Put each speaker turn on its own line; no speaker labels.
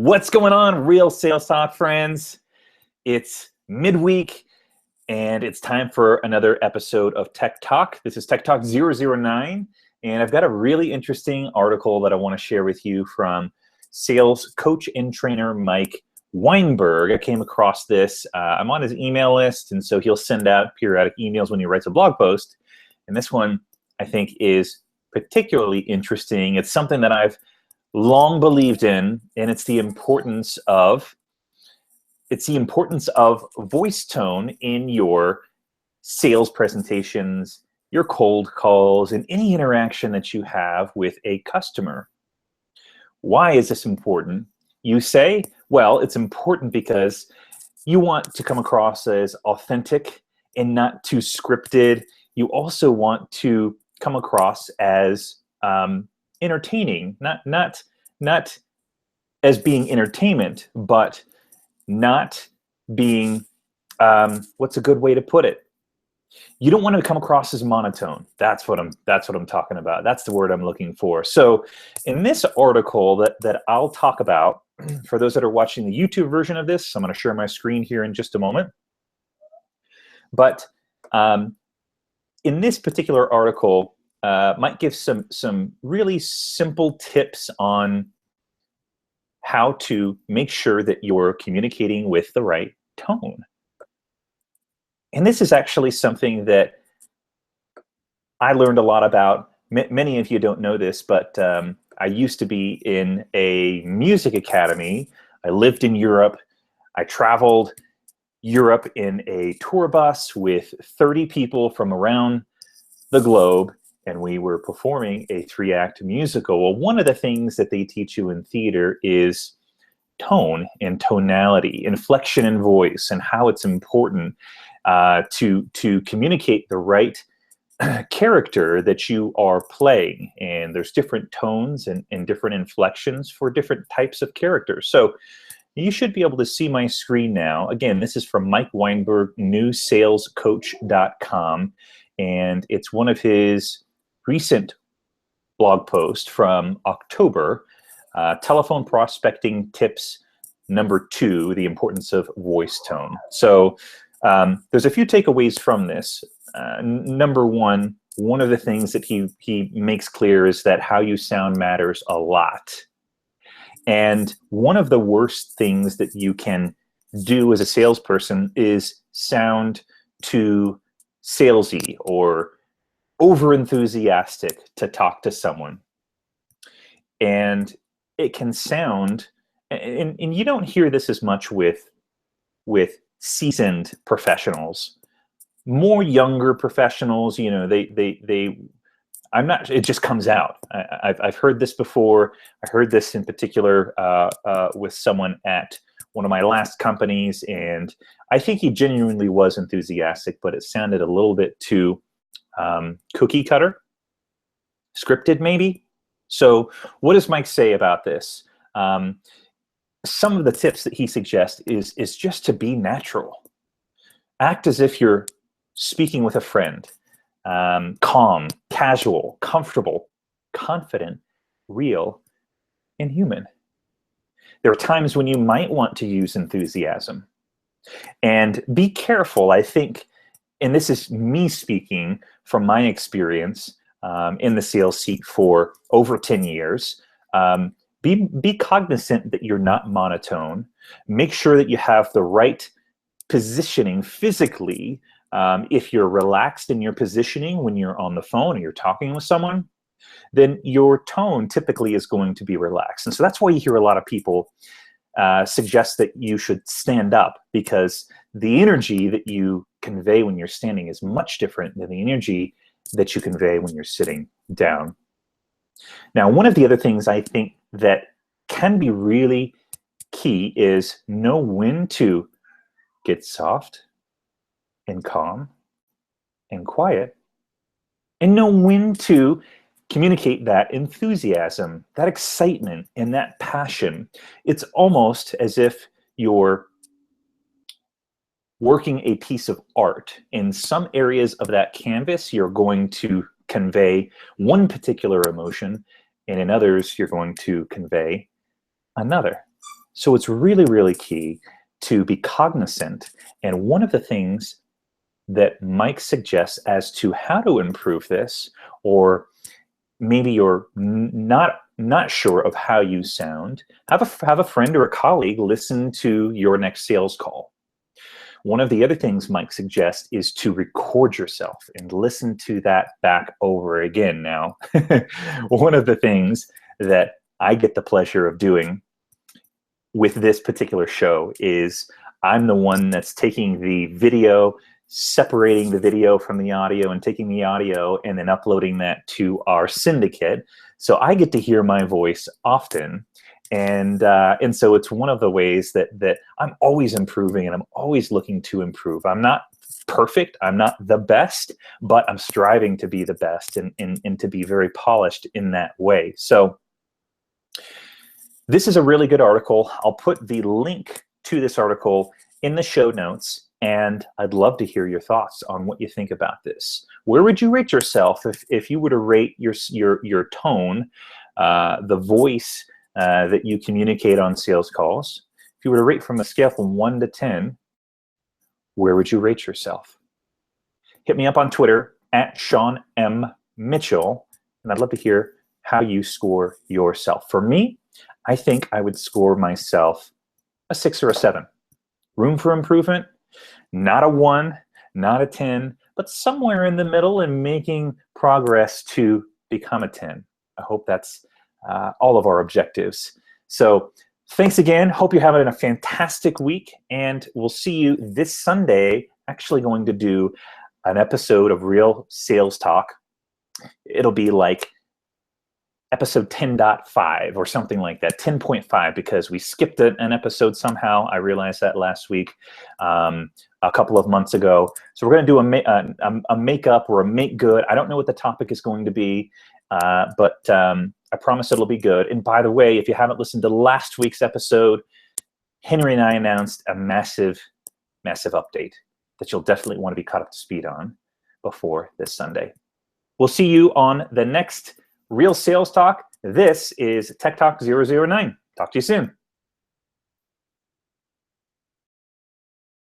What's going on, real sales talk friends? It's midweek and it's time for another episode of Tech Talk. This is Tech Talk 009, and I've got a really interesting article that I want to share with you from sales coach and trainer Mike Weinberg. I came across this. I'm on his email list, and so he'll send out periodic emails when he writes a blog post. And this one I think is particularly interesting. It's something that I've long believed in, and it's the importance of voice tone in your sales presentations, your cold calls, and any interaction that you have with a customer. Why is this important? You say, well, it's important because you want to come across as authentic and not too scripted. You also want to come across as entertaining, not as being entertainment, but not being what's a good way to put it? You don't want to come across as monotone. That's what I'm talking about. That's the word I'm looking for. So in this article that I'll talk about, for those that are watching the YouTube version of this, I'm going to share my screen here in just a moment. But in this particular article, might give some really simple tips on how to make sure that you're communicating with the right tone. And this is actually something that I learned a lot about. Many of you don't know this, but I used to be in a music academy. I lived in Europe. I traveled Europe in a tour bus with 30 people from around the globe, and we were performing a 3-act musical. Well, one of the things that they teach you in theater is tone and tonality, inflection in voice, and how it's important to communicate the right character that you are playing. And there's different tones and different inflections for different types of characters. So you should be able to see my screen now. Again, this is from Mike Weinberg, newsalescoach.com, and it's one of his recent blog post from October, telephone prospecting tips number 2, the importance of voice tone. So there's a few takeaways from this. Number one of the things that he makes clear is that how you sound matters a lot. And one of the worst things that you can do as a salesperson is sound too salesy or over-enthusiastic to talk to someone. And it can sound, and you don't hear this as much with seasoned professionals. More younger professionals, you know, I'm not, it just comes out. I've heard this before. I heard this in particular with someone at one of my last companies, and I think he genuinely was enthusiastic, but it sounded a little bit too cookie cutter, scripted maybe. So what does Mike say about this? Some of the tips that he suggests is just to be natural. Act as if you're speaking with a friend. Calm, casual, comfortable, confident, real, and human. There are times when you might want to use enthusiasm. And be careful, I think, and this is me speaking from my experience in the sales seat for over 10 years. Be cognizant that you're not monotone. Make sure that you have the right positioning physically. If you're relaxed in your positioning when you're on the phone or you're talking with someone, then your tone typically is going to be relaxed. And so that's why you hear a lot of people suggest that you should stand up, because the energy that you convey when you're standing is much different than the energy that you convey when you're sitting down. Now, one of the other things I think that can be really key is know when to get soft and calm and quiet, and know when to communicate that enthusiasm, that excitement, and that passion. It's almost as if you're working a piece of art. In some areas of that canvas, you're going to convey one particular emotion, and in others, you're going to convey another. So it's really, really key to be cognizant. And one of the things that Mike suggests as to how to improve this, or maybe you're not sure of how you sound, have a friend or a colleague listen to your next sales call. One of the other things Mike suggests is to record yourself and listen to that back over again. Now, one of the things that I get the pleasure of doing with this particular show is I'm the one that's taking the video, separating the video from the audio, and taking the audio and then uploading that to our syndicate. So I get to hear my voice often. And so it's one of the ways that I'm always improving, and I'm always looking to improve. I'm not perfect, I'm not the best, but I'm striving to be the best and to be very polished in that way. So this is a really good article. I'll put the link to this article in the show notes, and I'd love to hear your thoughts on what you think about this. Where would you rate yourself if you were to rate your tone, the voice that you communicate on sales calls? If you were to rate from a scale from 1 to 10, where would you rate yourself? Hit me up on Twitter at Sean M. Mitchell, and I'd love to hear how you score yourself. For me, I think I would score myself a 6 or a 7. Room for improvement, not a 1, not a 10, but somewhere in the middle and making progress to become a 10. I hope that's all of our objectives. So thanks again. Hope you're having a fantastic week, and we'll see you this Sunday. Actually going to do an episode of Real Sales Talk. It'll be like episode 10.5 or something like that, 10.5, because we skipped an episode somehow. I realized that last week, a couple of months ago. So we're going to do a makeup or a make good. I don't know what the topic is going to be, but I promise it'll be good. And by the way, if you haven't listened to last week's episode, Henry and I announced a massive, massive update that you'll definitely want to be caught up to speed on before this Sunday. We'll see you on the next Real Sales Talk. This is Tech Talk 009. Talk to you soon.